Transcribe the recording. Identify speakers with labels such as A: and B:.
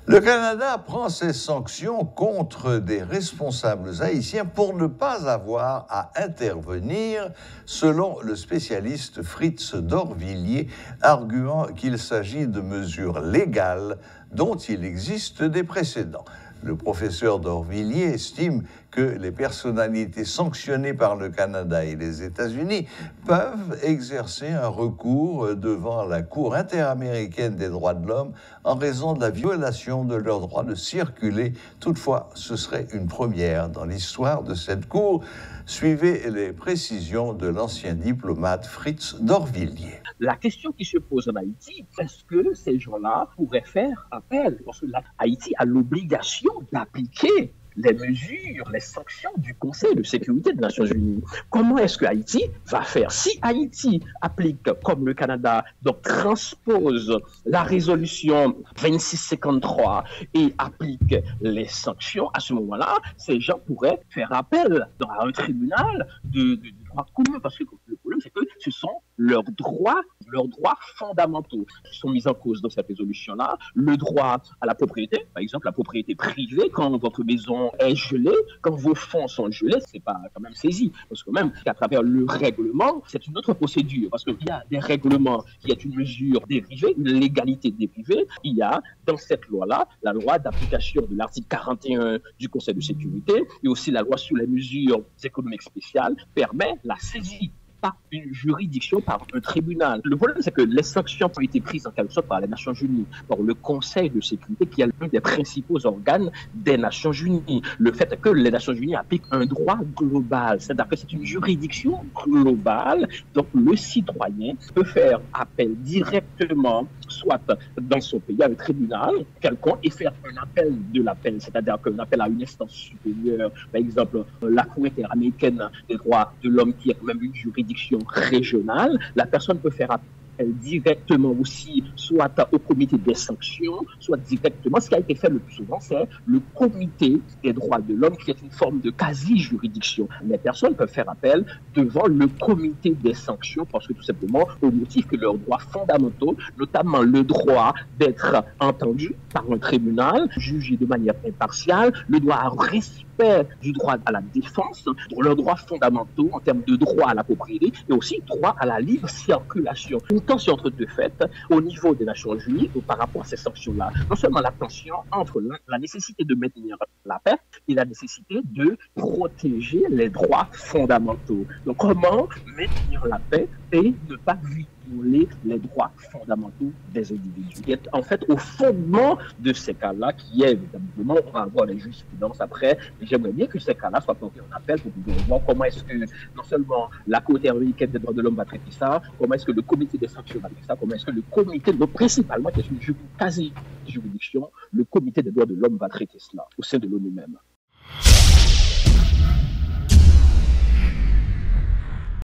A: Le Canada prend ses sanctions contre des responsables haïtiens pour ne pas avoir à intervenir, selon le spécialiste Fritz d'Orvilliers, arguant qu'il s'agit de mesures légales dont il existe des précédents. Le professeur d'Orvilliers estime que les personnalités sanctionnées par le Canada et les États-Unis peuvent exercer un recours devant la Cour interaméricaine des droits de l'homme en raison de la violation de leur droit de circuler. Toutefois, ce serait une première dans l'histoire de cette Cour. Suivez les précisions de l'ancien diplomate Fritz d'Orvilliers.
B: La question qui se pose en Haïti, est-ce que ces gens-là pourraient faire appel? Parce que Haïti a l'obligation d'appliquer les mesures, les sanctions du Conseil de sécurité des Nations Unies. Comment est-ce que Haïti va faire? Si Haïti applique, comme le Canada, donc transpose la résolution 2653 et applique les sanctions, à ce moment-là, ces gens pourraient faire appel à un tribunal de droit commun, parce que le problème, c'est que ce sont leurs droits fondamentaux qui sont mis en cause dans cette résolution-là. Le droit à la propriété, par exemple, la propriété privée, quand votre maison est gelée, quand vos fonds sont gelés, c'est pas quand même saisi. Parce que même qu'à travers le règlement, c'est une autre procédure. Parce qu'il y a des règlements qui est une mesure dérivée, une légalité dérivée. Il y a dans cette loi-là, la loi d'application de l'article 41 du Conseil de sécurité et aussi la loi sur les mesures économiques spéciales permet la saisie par une juridiction, par un tribunal. Le problème, c'est que les sanctions ont été prises en quelque sorte par les Nations Unies, par le Conseil de sécurité, qui est l'un des principaux organes des Nations Unies. Le fait que les Nations Unies appliquent un droit global, c'est-à-dire que c'est une juridiction globale, donc le citoyen peut faire appel directement, soit dans son pays, à un tribunal quelconque, et faire un appel de l'appel, c'est-à-dire qu'un appel à une instance supérieure, par exemple la Cour interaméricaine des droits de l'homme, qui est quand même une juridiction régionale. La personne peut faire appel directement aussi, soit au comité des sanctions, soit directement. Ce qui a été fait le plus souvent, c'est le comité des droits de l'homme, qui est une forme de quasi-juridiction. Les personnes peuvent faire appel devant le comité des sanctions parce que tout simplement, au motif que leurs droits fondamentaux, notamment le droit d'être entendu par un tribunal, jugé de manière impartiale, le droit à respect du droit à la défense, leurs droits fondamentaux en termes de droit à la propriété et aussi droit à la libre circulation. Une tension entre deux faits au niveau des Nations Unies par rapport à ces sanctions-là. Non seulement la tension entre la nécessité de maintenir la paix et la nécessité de protéger les droits fondamentaux. Donc comment maintenir la paix et ne pas violer les droits fondamentaux des individus. Et en fait, au fondement de ces cas-là, qui est évidemment, on va avoir les jurisprudences après, j'aimerais bien que ces cas-là soient portés en appel pour pouvoir voir comment est-ce que non seulement la Cour interaméricaine des droits de l'homme va traiter ça, comment est-ce que le comité des sanctions va traiter ça, comment est-ce que le comité, principalement, qui est une quasi-juridiction, le comité des droits de l'homme va traiter cela au sein de l'ONU même.